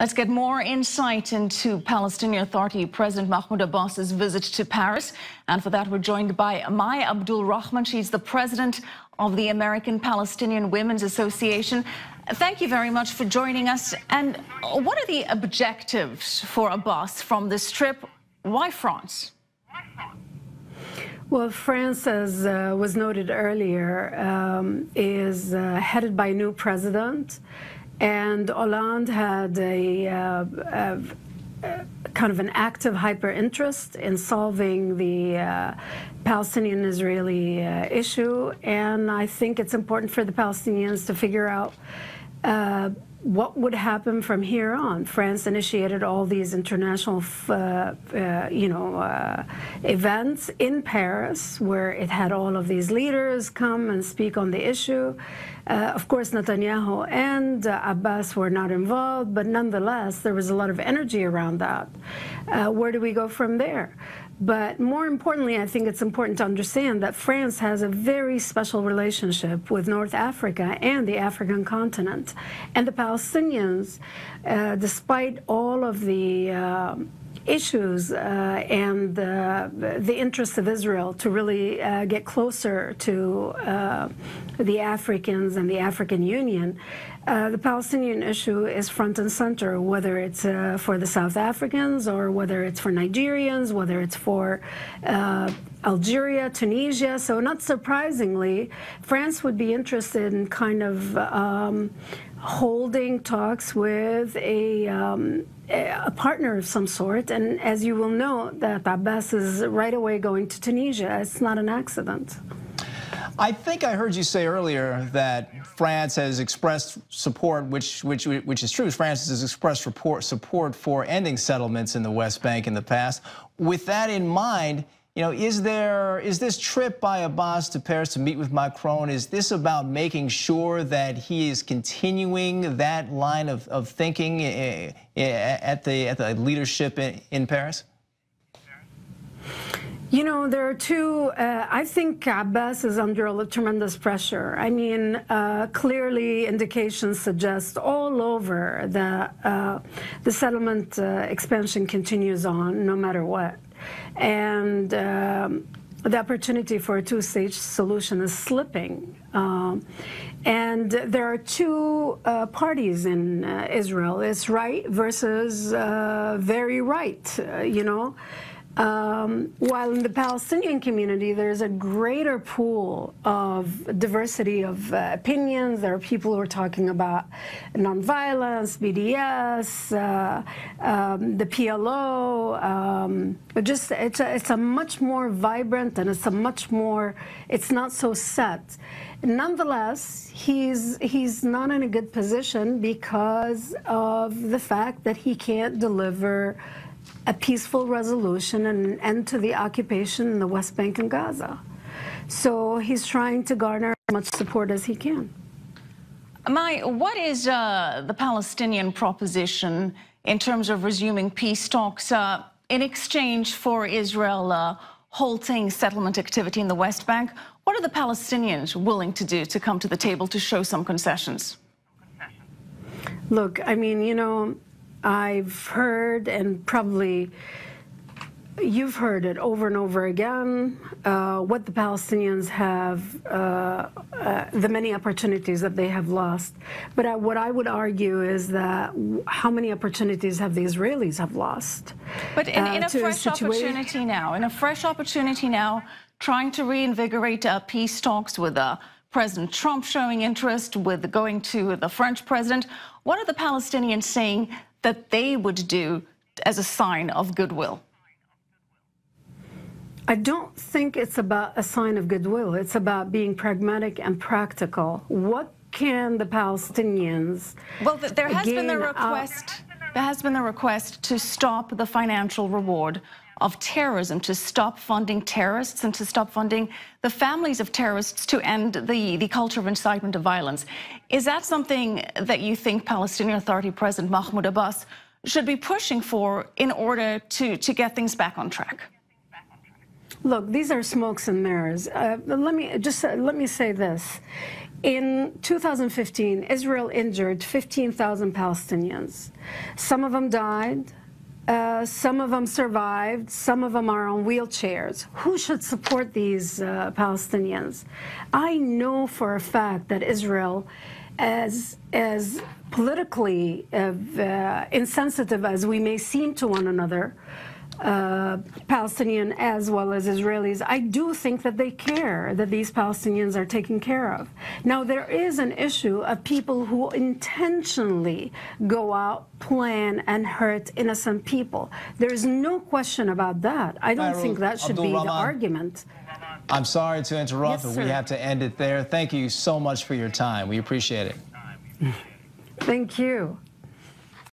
Let's get more insight into Palestinian Authority President Mahmoud Abbas's visit to Paris. And for that, we're joined by Abdul Rahman. She's the president of the American Palestinian Women's Association. Thank you very much for joining us. And what are the objectives for Abbas from this trip? Why France? Well, France, as was noted earlier, is headed by a new president. And Hollande had a kind of an active hyper-interest in solving the Palestinian-Israeli issue. And I think it's important for the Palestinians to figure out what would happen from here on. France initiated all these international, events in Paris, where it had all of these leaders come and speak on the issue. Of course, Netanyahu and Abbas were not involved, but nonetheless, there was a lot of energy around that. Where do we go from there? But more importantly, I think it's important to understand that France has a very special relationship with North Africa and the African continent. And the Palestinians, despite all of the issues and the interest of Israel to really get closer to the Africans and the African Union, the Palestinian issue is front and center, whether it's for the South Africans or whether it's for Nigerians, whether it's for Algeria, Tunisia. So not surprisingly, France would be interested in kind of holding talks with a partner of some sort. And as you will know, that Abbas is right away going to Tunisia. It's not an accident. I think I heard you say earlier that France has expressed support, which is true. France has expressed support for ending settlements in the West Bank in the past. With that in mind, is this trip by Abbas to Paris to meet with Macron, is this about making sure that he is continuing that line of thinking at the leadership in Paris? There are two. I think Abbas is under a tremendous pressure. I mean, clearly indications suggest all over that the settlement expansion continues on no matter what. And the opportunity for a two-stage solution is slipping. And there are two parties in Israel. It's right versus very right, While in the Palestinian community, there's a greater pool of diversity of opinions. There are people who are talking about nonviolence, BDS, the PLO. It's a much more vibrant, and it's not so set. Nonetheless, he's not in a good position because of the fact that he can't deliver a peaceful resolution and an end to the occupation in the West Bank and Gaza. So he's trying to garner as much support as he can. What is the Palestinian proposition in terms of resuming peace talks in exchange for Israel halting settlement activity in the West Bank? What are the Palestinians willing to do to come to the table to show some concessions? Look, I mean, I've heard, and probably you've heard it over and over again, what the Palestinians have, the many opportunities that they have lost. But what I would argue is that how many opportunities have the Israelis have lost? But in a fresh opportunity now, trying to reinvigorate peace talks with President Trump showing interest, with going to the French president, what are the Palestinians saying that they would do as a sign of goodwill? I don't think it's about a sign of goodwill. It's about being pragmatic and practical. What can the Palestinians there has been the request to stop the financial reward of terrorism, to stop funding terrorists and to stop funding the families of terrorists, to end the culture of incitement of violence. Is that something that you think Palestinian Authority President Mahmoud Abbas should be pushing for in order to get things back on track? Look, these are smokes and mirrors. Let me say this. In 2015, Israel injured 15,000 Palestinians. Some of them died. Some of them survived. Some of them are on wheelchairs. Who should support these Palestinians? I know for a fact that Israel, as politically insensitive as we may seem to one another, Palestinian as well as Israelis, I do think that they care that these Palestinians are taken care of. Now, there is an issue of people who intentionally go out, plan, and hurt innocent people. There is no question about that. I don't think that should be the argument. I'm sorry to interrupt, Yes, but we sir. have to end it there. Thank you so much for your time. We appreciate it. Thank you.